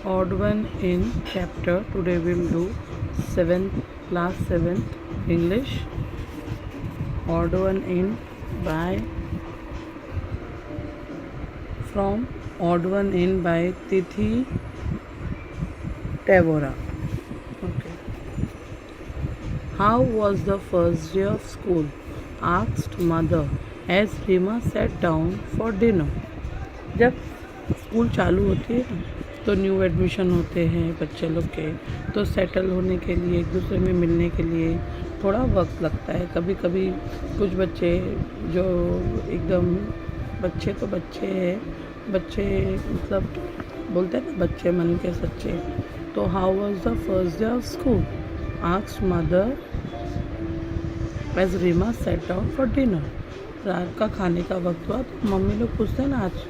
odd one in chapter. Today we'll do 7th class 7th English. Odd one in by from Odd One In by Tithi Tavora. Okay. How was the first day of school? Asked mother as Rima sat down for dinner. जब school चालू होती है तो new admission होते हैं बच्चे लोग के, तो सेटल होने के लिए एक दूसरे में मिलने के लिए थोड़ा वक्त लगता है. कभी कभी कुछ बच्चे जो एकदम बच्चे तो बच्चे हैं, बच्चे मतलब बोलते हैं ना बच्चे मन के सच्चे. तो how was the first day of school? Asked mother as Rima sat down for dinner. रात का खाने का वक्त हुआ तो मम्मी लोग पूछते हैं ना आज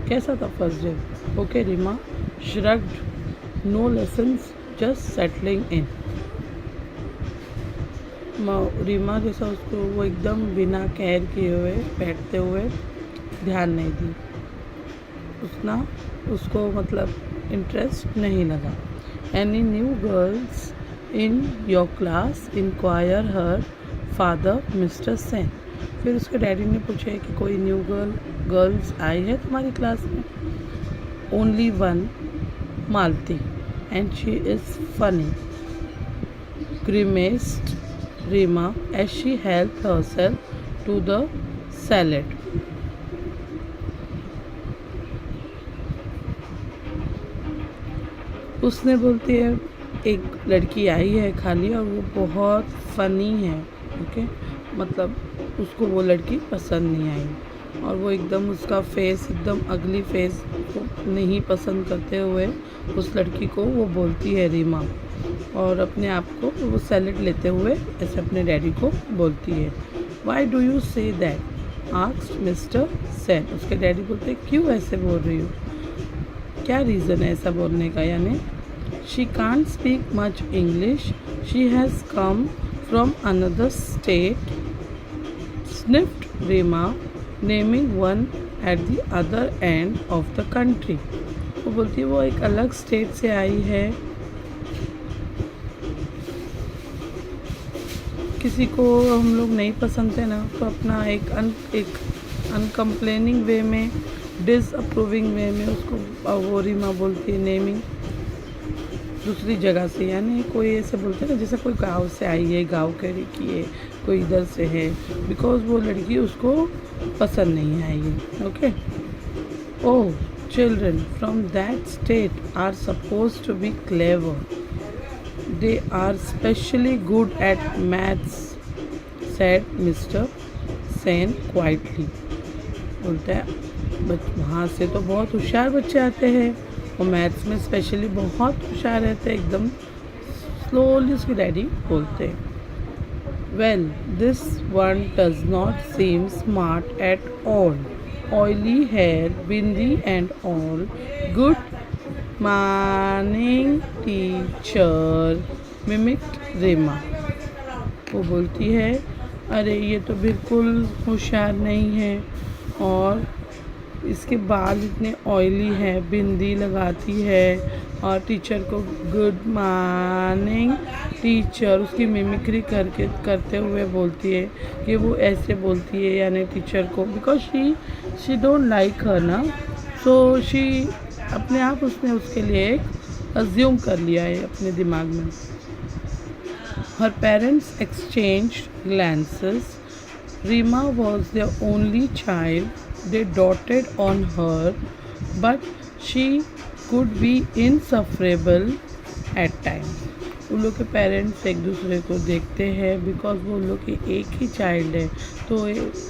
कैसा था first day. Okay Rima shrugged, no lessons, just settling in. Rima जैसा उसको वो एकदम बिना केयर किए हुए बैठते हुए ध्यान नहीं दी, उसको मतलब इंटरेस्ट नहीं लगा. Any new girls in your class? Enquire her father mister Sen. फिर उसके डैडी ने पूछा कि कोई न्यू गर्ल्स आई है तुम्हारी क्लास में? Only one, Malati, and she is funny, grimaced Rima as she helped herself to the salad. उसने बोलती है एक लड़की आई है खाली और वो बहुत फ़नी है. ओके मतलब उसको वो लड़की पसंद नहीं आई और वो एकदम उसका फेस एकदम अगली फेस को नहीं पसंद करते हुए उस लड़की को वो बोलती है रीमा, और अपने आप को वो सैलेड लेते हुए ऐसे अपने डैडी को बोलती है. Why do you say that? Asked mister Sen. उसके डैडी बोलते हैं क्यों ऐसे बोल रही हो, क्या रीज़न है ऐसा बोलने का? यानी she can't speak much English, she has come from another state, sniffed Reema, naming one at the other end of the country. वो बोलती है वो एक अलग स्टेट से आई है, किसी को हम लोग नहीं पसंद है ना तो अपना एक अनकम्प्लेनिंग वे में, डिसअप्रूविंग वे में उसको वो रीमा बोलती है नेमिंग दूसरी जगह से. यानी कोई ऐसे बोलते हैं ना जैसे कोई गांव से आई है, गांव के की है, कोई इधर से है, बिकॉज वो लड़की उसको पसंद नहीं आई है. Okay. Oh, children from that state are suppose to be clever, they are specially good at maths, said Mr. Sen quietly. बोलता है वहाँ से तो बहुत होशियार बच्चे आते हैं और मैथ्स में स्पेशली बहुत होशियार रहते हैं. एकदम स्लोली उसके डैडी बोलते हैं. Well this one does not seem smart at all, oily hair, bindi and all. Good morning teacher, mimicked Rima. वो बोलती है अरे ये तो बिल्कुल होशियार नहीं है और इसके बाल इतने ऑयली है, बिंदी लगाती है और टीचर को गुड मॉर्निंग टीचर उसकी मिमिक्री करते हुए बोलती है कि वो ऐसे बोलती है यानी टीचर को, बिकॉज शी डोंट लाइक हर ना, सो शी अपने आप उसने उसके लिए एक अज्यूम कर लिया है अपने दिमाग में. Her parents exchanged glances. Reema was the only child, they doted on her, but she could be insufferable at times. उन लोग के पेरेंट्स एक दूसरे को देखते हैं बिकॉज वो लोग की एक ही चाइल्ड है, तो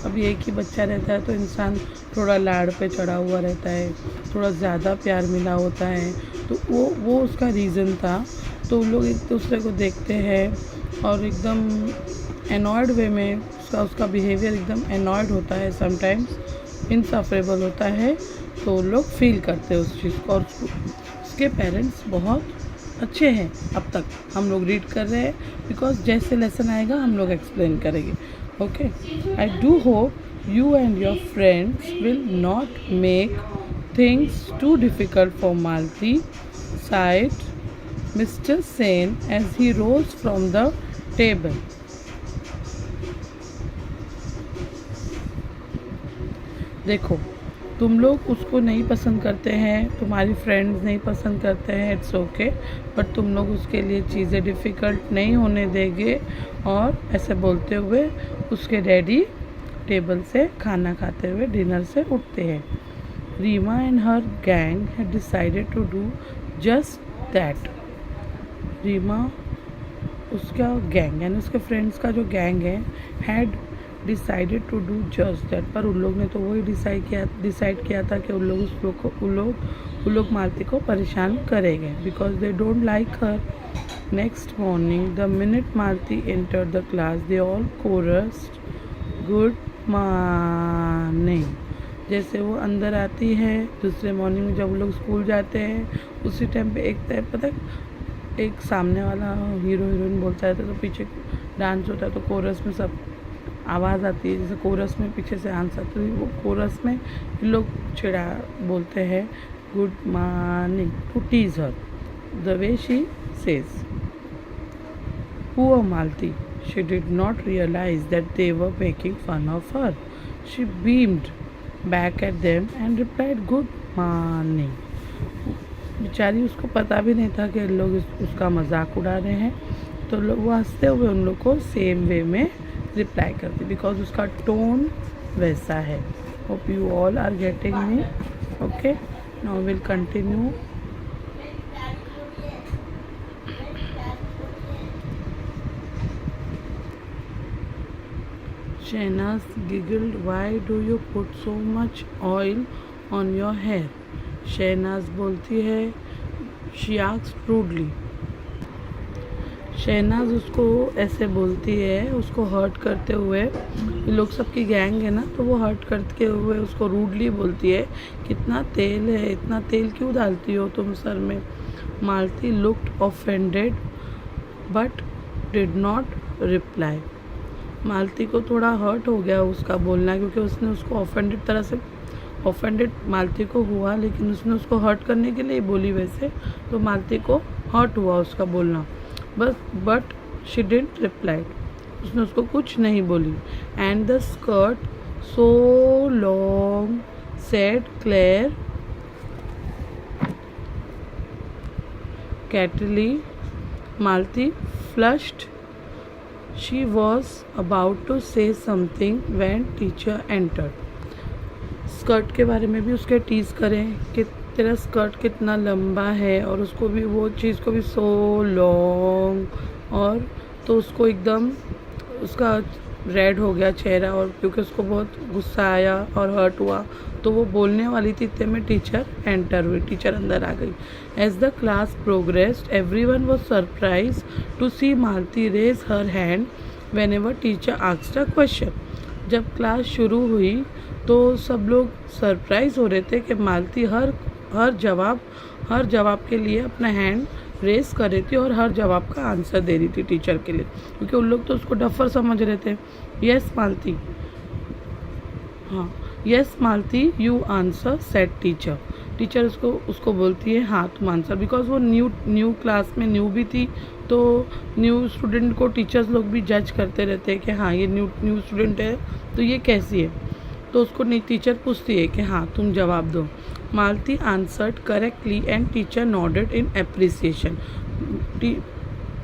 अभी एक ही बच्चा रहता है तो इंसान थोड़ा लाड़ पे चढ़ा हुआ रहता है, थोड़ा ज़्यादा प्यार मिला होता है, तो वो उसका रीज़न था. तो लोग एक दूसरे को देखते हैं और एकदम एनॉयड वे में उसका बिहेवियर एकदम एनॉयड होता है, समटाइम्स इनसफरेबल होता है, तो लोग फील करते हैं उस चीज़ को. और उसके पेरेंट्स बहुत अच्छे हैं. अब तक हम लोग रीड कर रहे हैं बिकॉज जैसे लेसन आएगा हम लोग एक्सप्लेन करेंगे. Okay. I do hope you and your friends will not make things too difficult for Malti. sighed Mr. Sen as he rose from the table. देखो, तुम लोग उसको नहीं पसंद करते हैं, तुम्हारी फ्रेंड्स नहीं पसंद करते हैं, इट्स ओके, बट तुम लोग उसके लिए चीज़ें डिफ़िकल्ट नहीं होने देंगे। और ऐसे बोलते हुए उसके डैडी टेबल से खाना खाते हुए डिनर से उठते हैं। Rima and her gang had decided to do just that. Rima उसका गैंग यानी उसके फ्रेंड्स का जो गैंग है had decided to do just that, पर उन लोग ने तो वही डिसाइड किया था कि उन लोग मालती को परेशान करेंगे because they don't like her. Next morning the minute Malti enter the class they all chorused good morning. जैसे वो अंदर आती है दूसरे मॉर्निंग में, जब वो लोग स्कूल जाते हैं उसी टाइम पे एक सामने वाला हीरो हीरोइन बोलता है तो पीछे डांस होता है तो कोरस में सब आवाज़ आती है। जैसे कोरस में पीछे से आंसर, तो वो कोरस में लोग चिड़ा बोलते हैं good morning to tease her the way she says. Poor Malti, she did not realise that they were making fun of her. She beamed back at them and replied good morning. बेचारी उसको पता भी नहीं था कि लोग उसका मजाक उड़ा रहे हैं, तो वो हंसते हुए उन लोग को सेम वे में रिप्लाई करती बिकॉज उसका टोन वैसा है। Hope you all are getting me. Okay, now will continue. Shahnaz giggled, why do you put so much oil on your hair? Shahnaz बोलती है, she asked rudely. शहनाज उसको ऐसे बोलती है, उसको हर्ट करते हुए, ये लोग सबकी गैंग है ना, तो वो हर्ट करते हुए उसको रूडली बोलती है, कितना तेल है, इतना तेल क्यों डालती हो तुम सर में। Malti looked offended but did not reply. Malti को थोड़ा हर्ट हो गया उसका बोलना, क्योंकि उसने उसको ऑफेंडेड मालती को हुआ, लेकिन उसने उसको हर्ट करने के लिए बोली वैसे, तो मालती को हर्ट हुआ उसका बोलना। बट शी डिडंट रिप्लाई, उसने उसको कुछ नहीं बोली। And the skirt so long said Claire cattily. Malti flushed, she was about to say something when teacher entered. Skirt के बारे में भी उसके टीज करें कि तेरा स्कर्ट कितना लंबा है, और उसको भी वो चीज़ को भी सो लॉन्ग, और तो उसको एकदम उसका रेड हो गया चेहरा, और क्योंकि उसको बहुत गुस्सा आया और हर्ट हुआ, तो वो बोलने वाली थी इतने में टीचर एंटर हुई, टीचर अंदर आ गई। As the class progressed everyone was surprise to see Malati raise her hand whenever teacher asked a question. जब क्लास शुरू हुई तो सब लोग सरप्राइज हो रहे थे कि मालती हर जवाब के लिए अपना हैंड रेस कर रही थी और हर जवाब का आंसर दे रही थी टीचर के लिए, क्योंकि उन लोग तो उसको डफर समझ रहे थे। यस मालती, हाँ yes Malati you answer said teacher. Teacher उसको बोलती है हाँ तुम आंसर, बिकॉज वो न्यू क्लास में न्यू भी थी, तो न्यू स्टूडेंट को टीचर्स लोग भी जज करते रहते हैं कि हाँ ये न्यू स्टूडेंट है तो ये कैसी है, तो उसको टीचर पूछती है कि हाँ तुम जवाब दो। Malti answered correctly and teacher nodded in appreciation.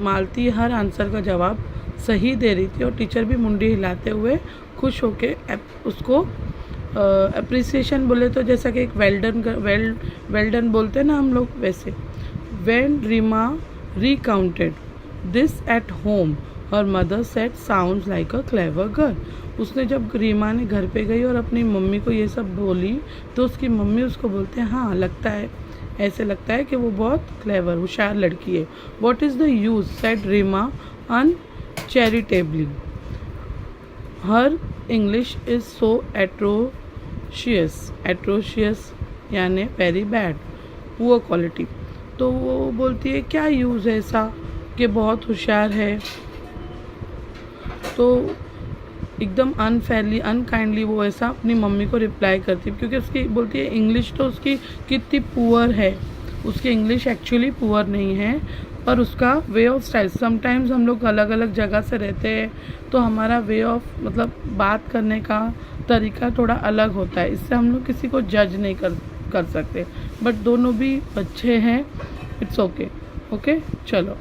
Malti हर आंसर का जवाब सही दे रही थी और टीचर भी मुंडी हिलाते हुए खुश होके उसको एप्रिसिएशन बोले तो जैसा कि एक वेल्डन बोलते हैं ना हम लोग, वैसे। When Rima recounted this at home her mother said sounds like a clever girl. उसने जब रीमा ने घर पे गई और अपनी मम्मी को ये सब बोली, तो उसकी मम्मी उसको बोलते हैं हाँ लगता है, ऐसे लगता है कि वो बहुत क्लेवर होशियार लड़की है। What is the use said Reema uncharitably, her English is so atrocious यानी वेरी बैड, पुअर क्वालिटी। तो वो बोलती है क्या यूज़ है ऐसा कि बहुत होशियार है, तो एकदम अनफेयरली अनकाइंडली वो ऐसा अपनी मम्मी को रिप्लाई करती है, क्योंकि उसकी बोलती है इंग्लिश तो उसकी कितनी पुअर है, उसकी इंग्लिश एक्चुअली पुअर नहीं है, पर उसका वे ऑफ स्टाइल, समटाइम्स हम लोग अलग अलग जगह से रहते हैं तो हमारा वे ऑफ मतलब बात करने का तरीका थोड़ा अलग होता है, इससे हम लोग किसी को जज नहीं कर सकते, बट दोनों भी अच्छे हैं, इट्स ओके। ओके, चलो।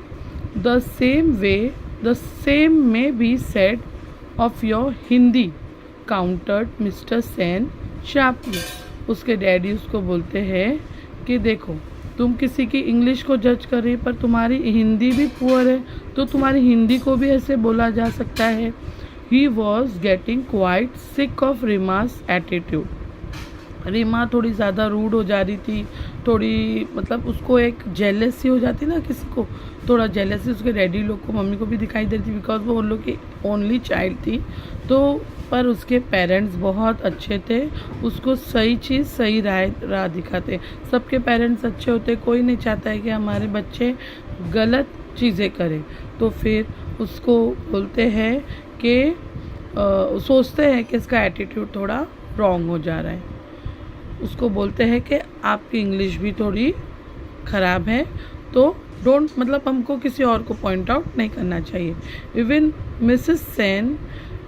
The same may be said of your Hindi, countered mister Sen sharply. उसके डैडी उसको बोलते हैं कि देखो, तुम किसी की इंग्लिश को जज कर रही, पर तुम्हारी हिंदी भी पुअर है, तो तुम्हारी हिंदी को भी ऐसे बोला जा सकता है। He was getting quite sick of Reema's attitude. Reema थोड़ी ज़्यादा रूड हो जा रही थी, थोड़ी मतलब उसको एक जेलसी हो जाती ना, किसी को थोड़ा जेलसी उसके डैडी लोग को, मम्मी को भी दिखाई देती थी, बिकॉज वो उन लोग की ओनली चाइल्ड थी। तो पर उसके पेरेंट्स बहुत अच्छे थे, उसको सही चीज़ सही राह दिखाते। सबके पेरेंट्स अच्छे होते, कोई नहीं चाहता है कि हमारे बच्चे गलत चीज़ें करें। तो फिर उसको बोलते हैं कि सोचते हैं कि इसका एटीट्यूड थोड़ा रॉन्ग हो जा रहा है। उसको बोलते हैं कि आपकी इंग्लिश भी थोड़ी ख़राब है, तो डोंट मतलब हमको किसी और को पॉइंट आउट नहीं करना चाहिए। Even Mrs Sen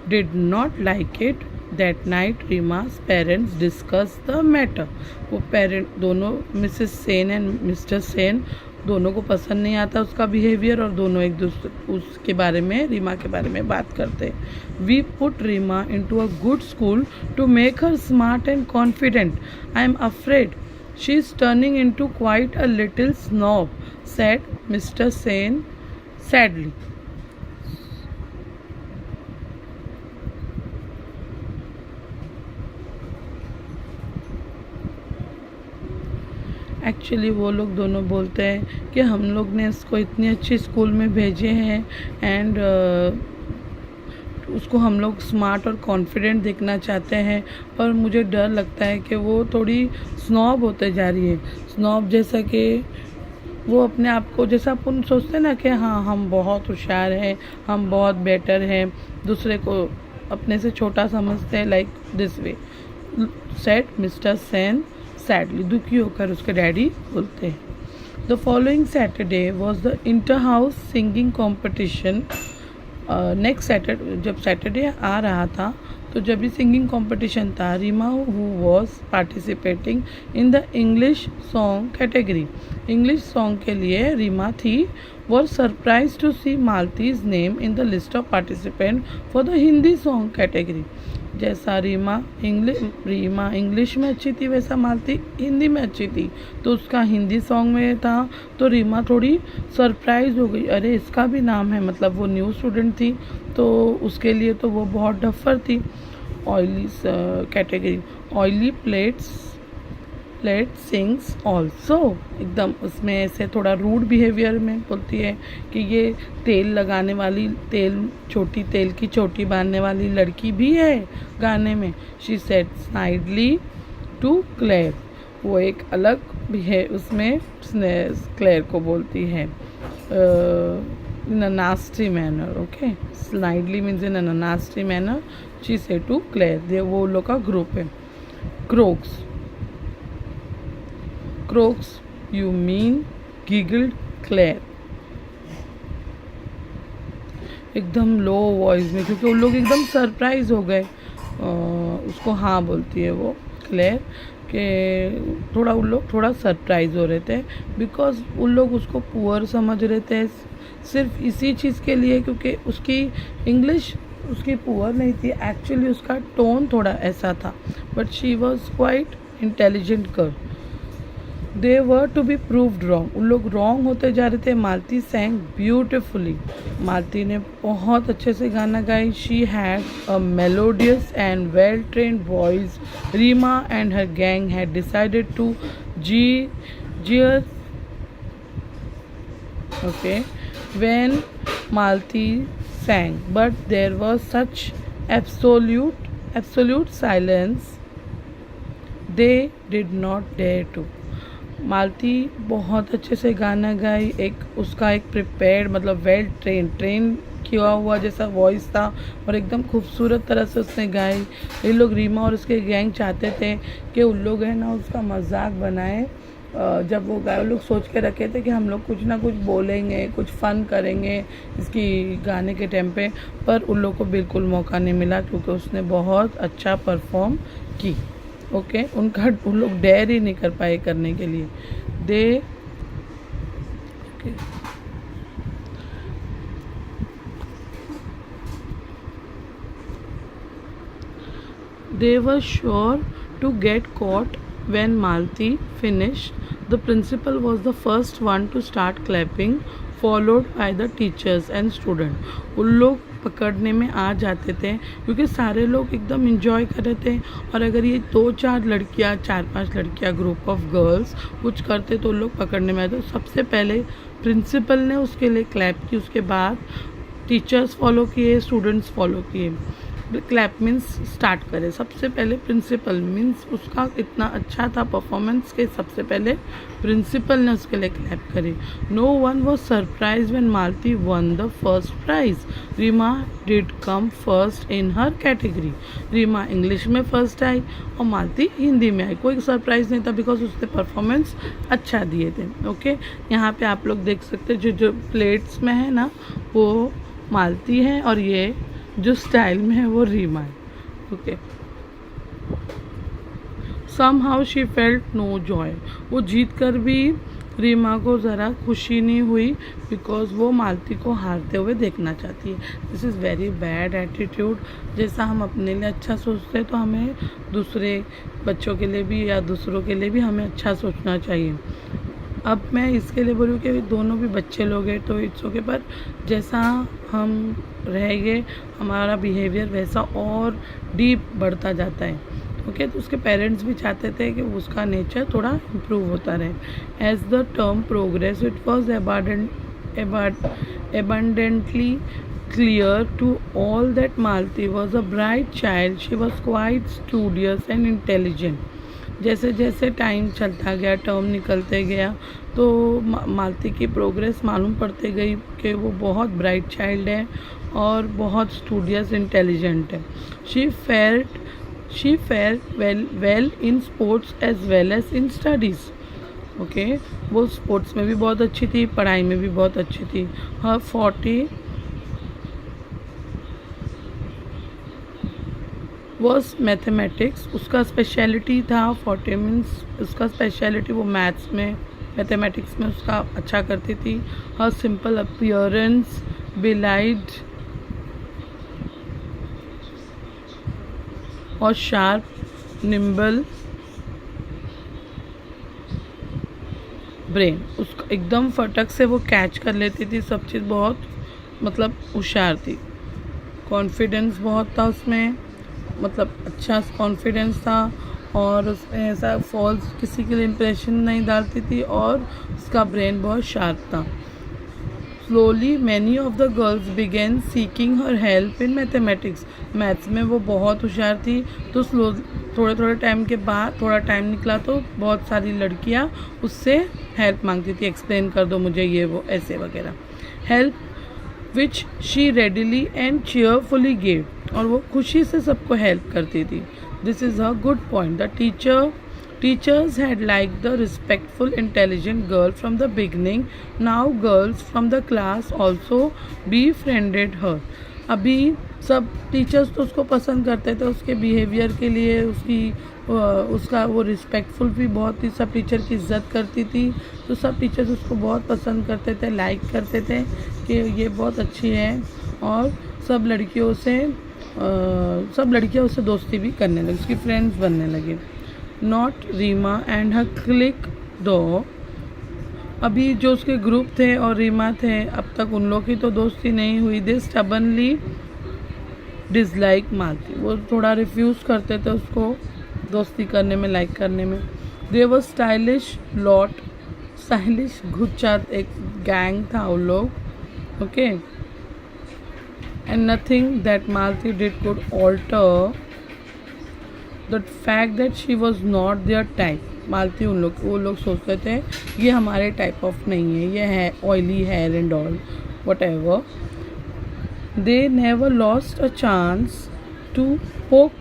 did not like it that night Reema's parents discuss the matter. वो पेरेंट दोनों, Mrs Sen and Mr Sen, दोनों को पसंद नहीं आता उसका बिहेवियर, और दोनों एक दूसरे उसके बारे में, रीमा के बारे में बात करते हैं। We put Rima into a good school to make her smart and confident. I am afraid she is turning into quite a little snob, said mister Sen sadly. Actually वो लोग दोनों बोलते हैं कि हम लोग ने इसको इतनी अच्छी स्कूल में भेजे हैं एंड उसको हम लोग स्मार्ट और कॉन्फिडेंट दिखना चाहते हैं, पर मुझे डर लगता है कि वो थोड़ी स्नॉब होते जा रही है। स्नॉब जैसा कि वो अपने आप को, जैसा अपन सोचते हैं ना कि हाँ हम बहुत होशियार हैं, हम बहुत बेटर हैं, दूसरे को अपने से छोटा समझते हैं, like this way said mister Sen sadly. दुखी होकर उसके डैडी बोलते हैं। The following Saturday was the inter house singing competition. Next Saturday, जब सैटरडे आ रहा था तो जब भी सिंगिंग कॉम्पिटिशन था, Rima who was participating in the English song category, English song के लिए रीमा थी, was surprise to see Malati's name in the list of participant for the Hindi song category. जैसा रीमा इंग्लिश में अच्छी थी, वैसा मालती हिंदी में अच्छी थी, तो उसका हिंदी सॉन्ग में था, तो रीमा थोड़ी सरप्राइज हो गई, अरे इसका भी नाम है, मतलब वो न्यू स्टूडेंट थी तो उसके लिए तो वो बहुत डफर थी। Oily category, oily plate sings also, एकदम उसमें ऐसे थोड़ा रूड बिहेवियर में बोलती है कि ये तेल लगाने वाली, छोटी तेल की चोटी बांधने वाली लड़की भी है गाने में। शी सेड स्नाइडली टू क्लेयर, वो एक अलग भी है उसमें, क्लेयर को बोलती है in a nasty manner. Okay, snidely means in a nasty manner, she said to Claire. वो लोग का ग्रुप है। Croaks, you mean, giggled Claire, एकदम लो वॉइस में, क्योंकि उन लोग एकदम सरप्राइज हो गए। उसको हाँ बोलती है वो क्लेयर कि थोड़ा उन लोग थोड़ा सरप्राइज हो रहे थे, बिकॉज उन लोग उसको पुअर समझ रहे थे सिर्फ इसी चीज़ के लिए, क्योंकि उसकी इंग्लिश उसकी पुअर नहीं थी, एक्चुअली उसका टोन थोड़ा ऐसा था, but she was quite intelligent girl. They were to be proved wrong, उन लोग रॉन्ग होते जा रहे थे। मालती सैंग ब्यूटिफुली, मालती ने बहुत अच्छे से गाना गाई। She had a melodious and well trained voice. Rima and her gang had decided to jeer okay when Malti sang, but there was such absolute silence they did not dare to। मालती बहुत अच्छे से गाना गाई, उसका एक प्रिपेयर्ड मतलब well train किया हुआ जैसा वॉइस था, और एकदम खूबसूरत तरह से उसने गाई। ये लोग रीमा और उसके गैंग चाहते थे कि उन लोग है ना उसका मजाक बनाए जब वो लोग सोच के रखे थे कि हम लोग कुछ ना कुछ बोलेंगे, कुछ फ़न करेंगे इसकी गाने के टाइम पे, पर उन लोग को बिल्कुल मौका नहीं मिला क्योंकि उसने बहुत अच्छा परफॉर्म की। ओके, उन लोग डेयर ही नहीं कर पाए करने के लिए। दे They were sure to get caught when Malti finished. The principal was the first one to start clapping, followed by the teachers and students. उन लोग पकड़ने में आ जाते थे क्योंकि सारे लोग एकदम इंजॉय कर रहे थे, और अगर ये 2-4 लड़कियाँ, 4-5 लड़कियाँ, ग्रुप ऑफ गर्ल्स कुछ करते तो लोग पकड़ने में आते। सबसे पहले प्रिंसिपल ने उसके लिए क्लैप की, उसके बाद टीचर्स फॉलो किए, स्टूडेंट्स फॉलो किए। क्लैप मीन्स स्टार्ट करे, सबसे पहले प्रिंसिपल मीन्स उसका इतना अच्छा था परफॉर्मेंस के सबसे पहले प्रिंसिपल ने उसके लिए क्लैप करी। No one was surprise when Malati won the first prize. Rima did come first in her category. Rima English में फर्स्ट आई और मालती हिंदी में आई। कोई सरप्राइज नहीं था बिकॉज उसने परफॉर्मेंस अच्छा दिए थे। ओके, यहाँ पे आप लोग देख सकते जो प्लेट्स में है ना वो मालती है और ये जो स्टाइल में है वो रीमा है। Okay, somehow she felt no joy। वो जीत कर भी रीमा को ज़रा खुशी नहीं हुई बिकॉज वो मालती को हारते हुए देखना चाहती है। This is very bad attitude. जैसा हम अपने लिए अच्छा सोचते हैं तो हमें दूसरे बच्चों के लिए भी या दूसरों के लिए भी हमें अच्छा सोचना चाहिए। अब मैं इसके लिए बोलूँ कि दोनों भी बच्चे लोग हैं तो इट्स ओके, पर जैसा हम रहेंगे हमारा बिहेवियर वैसा और डीप बढ़ता जाता है। ओके, तो उसके पेरेंट्स भी चाहते थे कि उसका नेचर थोड़ा इम्प्रूव होता रहे। As the term progress it was abundantly clear to all that Malti was a bright child. She was quite studious and intelligent। जैसे जैसे टाइम चलता गया, टर्म निकलते गया, तो मालती की प्रोग्रेस मालूम पड़ती गई कि वो बहुत ब्राइट चाइल्ड है और बहुत स्टूडियस इंटेलिजेंट है। She fared well in sports as well as in studies. Okay, वो स्पोर्ट्स में भी बहुत अच्छी थी, पढ़ाई में भी बहुत अच्छी थी। हर 40 वॉज मैथमेटिक्स। उसका स्पेशलिटी था 40 मीन्स उसका स्पेशलिटी वो मैथ्स में, मैथमेटिक्स में उसका अच्छा करती थी। हर सिंपल अपीयरेंस बिलाइड और शार्प निम्बल ब्रेन। उसका एकदम फटक से वो कैच कर लेती थी सब चीज़, बहुत मतलब होशियार थी। कॉन्फिडेंस बहुत था उसमें, मतलब अच्छा कॉन्फिडेंस था और उसमें ऐसा फॉल्स किसी के लिए इम्प्रेशन नहीं डालती थी और उसका ब्रेन बहुत शार्प था। Slowly many of the girls began seeking her help in mathematics. Maths में वो बहुत होशियार थी तो थोड़े टाइम के बाद, थोड़ा टाइम निकला तो बहुत सारी लड़कियां उससे हेल्प मांगती थी, एक्सप्लेन कर दो मुझे ये वो ऐसे वगैरह। Help which she readily and cheerfully gave, और वो खुशी से सबको हेल्प करती थी। This is a good point. The teachers had liked the respectful intelligent girl from the beginning. Now girls from the class also befriended her। अभी सब teachers तो उसको पसंद करते थे उसके बिहेवियर के लिए, उसका वो रिस्पेक्टफुल भी बहुत थी, सब टीचर की इज्जत करती थी, तो सब टीचर्स उसको बहुत पसंद करते थे, लाइक करते थे कि ये बहुत अच्छी है, और सब लड़कियाँ उससे दोस्ती भी करने लगी, उसकी फ्रेंड्स बनने लगी। Not Reema and her clique दो। अभी जो उसके ग्रुप थे और रीमा थे, अब तक उन लोग की तो दोस्ती नहीं हुई। दे स्टबनली डिसलाइक मालती, वो थोड़ा रिफ्यूज़ करते थे उसको दोस्ती करने में, लाइक करने में। दे वो स्टाइलिश गुच्छा, एक गैंग था उन लोग। Okay, and nothing that Malti did could alter the fact that she was not their type. Malti वो लोग सोचते थे ये हमारे टाइप ऑफ नहीं है, ये है oily hair and all whatever. They never lost a chance to poke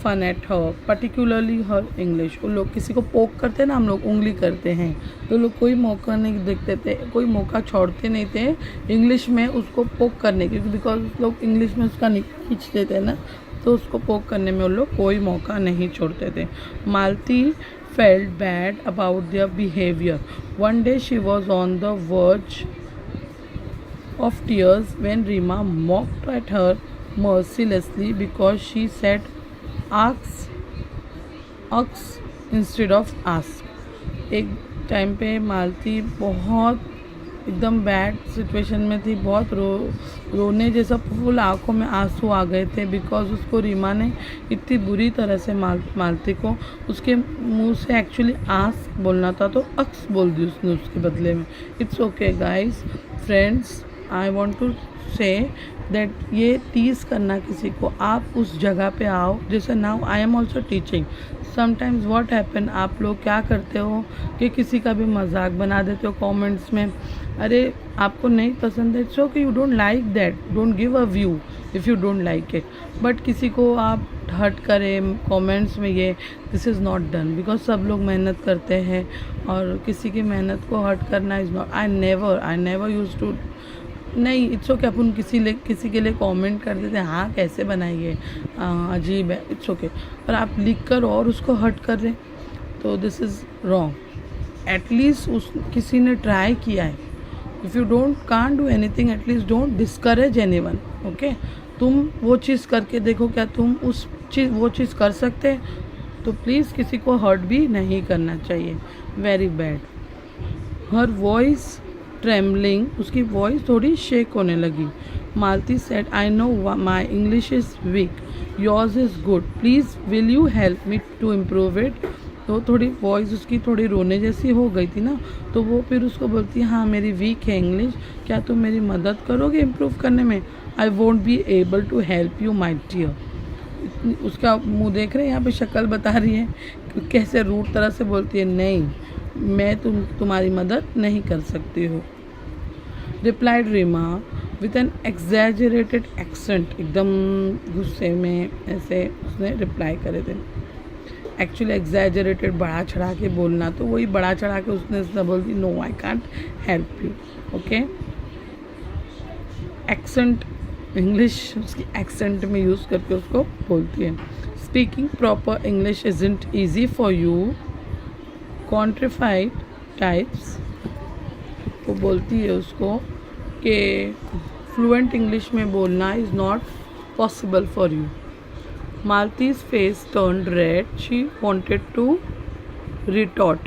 fun at her, particularly her English. वो लोग किसी को पोक करते हैं ना, हम लोग उंगली करते हैं, तो लोग कोई मौका नहीं देखते थे, कोई मौका छोड़ते नहीं थे इंग्लिश में उसको पोक करने की, बिकॉज लोग इंग्लिश में उसका खींच देते हैं ना, तो उसको पोक करने में वो लोग कोई मौका नहीं छोड़ते थे. मालती felt bad about their behavior. One day she was on the verge of tears when Rima mocked at her mercilessly because she said ask instead of ask. एक टाइम पे मालती बहुत एकदम बैड सिचुएशन में थी, बहुत रोने जैसा, फुल आंखों में आंसू आ गए थे, बिकॉज उसको रीमा ने इतनी बुरी तरह से मालती को उसके मुंह से एक्चुअली आस्क बोलना था तो अक्स बोल दी उसने उसके बदले में. It's okay guys, friends, I want to say that ये टीज़ करना किसी को, आप उस जगह पे आओ. जैसे now I am also teaching, sometimes what happen, आप लोग क्या करते हो कि किसी का भी मजाक बना देते हो कमेंट्स में. अरे आपको नहीं पसंद है, सो कि you don't like that, don't give a view if you don't like it. But किसी को आप हर्ट करें कमेंट्स में, ये this is not done, because सब लोग मेहनत करते हैं और किसी की मेहनत को हर्ट करना is not. I never use to, नहीं, इट्स ओके. अपन किसी के लिए कमेंट कर देते हैं, हाँ कैसे बनाइए, अजीब है, इट्स ओके. पर आप लिख कर और उसको हर्ट कर रहे, तो दिस इज़ रॉन्ग. एटलीस्ट किसी ने ट्राई किया है. If you can't do anything, at least don't discourage anyone. Okay, तुम वो चीज़ करके देखो, क्या तुम वो चीज़ कर सकते, तो प्लीज़ किसी को हर्ट भी नहीं करना चाहिए. Very bad. Her voice trembling, उसकी वॉइस थोड़ी शेक होने लगी. Malti said, I know my English is weak, yours is good, please will you help me to improve it. तो थोड़ी वॉइस उसकी थोड़ी रोने जैसी हो गई थी ना, तो वो फिर उसको बोलती है, हाँ मेरी वीक है इंग्लिश, क्या तुम मेरी मदद करोगे इम्प्रूव करने में. I won't be able to help you my dear. उसका मुंह देख रहे हैं, यहाँ पे शक्ल बता रही है कैसे रूट तरह से बोलती है, नहीं मैं तुम्हारी मदद नहीं कर सकती हूँ. Replied Reema with an exaggerated accent, एकदम गुस्से में ऐसे उसने रिप्लाई करे थे. एक्चुअली एग्जैजरेटेड, बढ़ा चढ़ा के बोलना, तो वही बढ़ा चढ़ा के उसने बोल दी, no I can't help you. Okay, accent, English उसकी एक्सेंट में यूज़ करके उसको बोलती है. Speaking proper English isn't easy for you, कॉन्ट्रीफाइड types. वो बोलती है उसको कि फ्लुएंट इंग्लिश में बोलना is not possible for you. Malti's face turned red. She wanted to retort,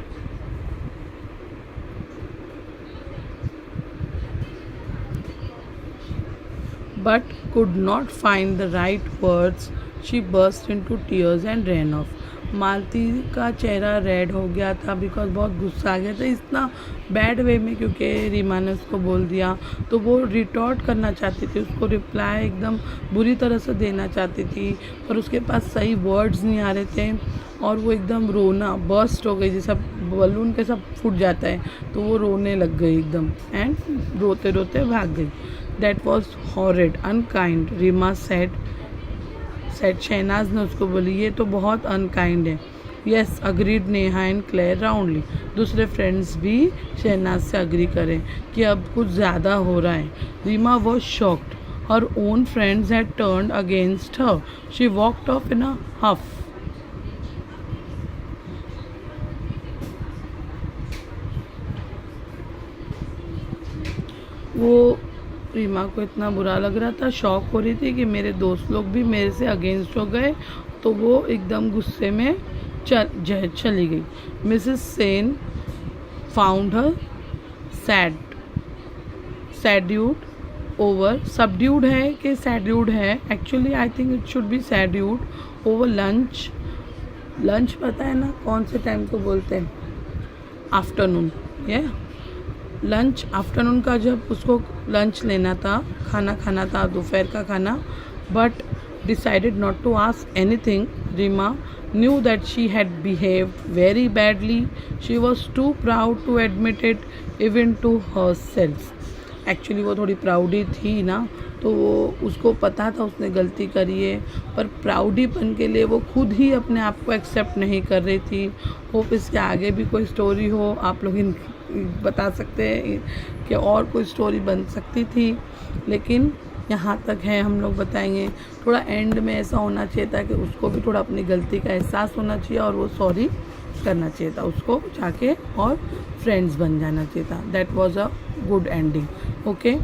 but could not find the right words. She burst into tears and ran off. मालती का चेहरा red हो गया था, बिकॉज बहुत गुस्सा आ गया था, इतना बैड वे में, क्योंकि रीमा ने उसको बोल दिया. तो वो रिटॉर्ट करना चाहती थी, उसको रिप्लाई एकदम बुरी तरह से देना चाहती थी, पर उसके पास सही वर्ड्स नहीं आ रहे थे, और वो एकदम रोना बर्स्ट हो गई, जैसा बलून के सब फूट जाता है, तो वो रोने लग गई एकदम, एंड रोते रोते भाग गई. That was horrid, unkind, Reema said. Shahnaz ने उसको बोली, ये तो बहुत अनकाइंड है. Yes agreed Neha and Claire roundly. दूसरे फ्रेंड्स भी शहनाज से अग्री करें कि अब कुछ ज़्यादा हो रहा है. Reema was shocked. Her own friends had turned against her. She walked off in a huff. वो रीमा को इतना बुरा लग रहा था, शॉक हो रही थी कि मेरे दोस्त लोग भी मेरे से अगेंस्ट हो गए, तो वो एकदम गुस्से में चली गई. Mrs Sen found her subdued है कि सैड्यूड है, actually I think it should be subdued. Over lunch पता है ना कौन से टाइम को बोलते हैं, आफ्टरनून. लंच आफ्टरनून का, जब उसको लंच लेना था, खाना खाना था, दोपहर का खाना, but decided not to ask anything. Reema knew that she had behaved very badly. She was too proud to admit it even to herself. Actually वो थोड़ी प्राउडी थी ना, तो वो उसको पता था उसने गलती करी है, पर प्राउडीपन के लिए वो खुद ही अपने आप को एक्सेप्ट नहीं कर रही थी। होप इसके आगे भी कोई स्टोरी हो, आप लोग इन बता सकते हैं कि और कोई स्टोरी बन सकती थी, लेकिन यहाँ तक है, हम लोग बताएंगे। थोड़ा एंड में ऐसा होना चाहिए था कि उसको भी थोड़ा अपनी गलती का एहसास होना चाहिए और वो सॉरी करना चाहिए था उसको जाके, और फ्रेंड्स बन जाना चाहिए था। That was a good ending. Okay,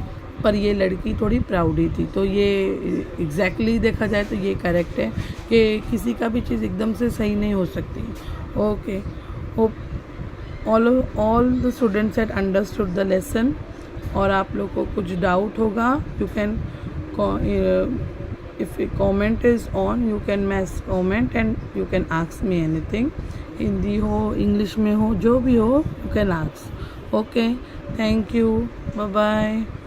पर ये लड़की थोड़ी प्राउडी थी, तो ये एग्जैक्टली देखा जाए तो ये करेक्ट है कि किसी का भी चीज़ एकदम से सही नहीं हो सकती। Okay, hope all the students had understood the lesson. और आप लोग को कुछ डाउट होगा, you can if a comment is on, you can mass comment and you can ask me anything, Hindi हो इंग्लिश में हो जो भी हो, you can ask. Okay, thank you, bye bye.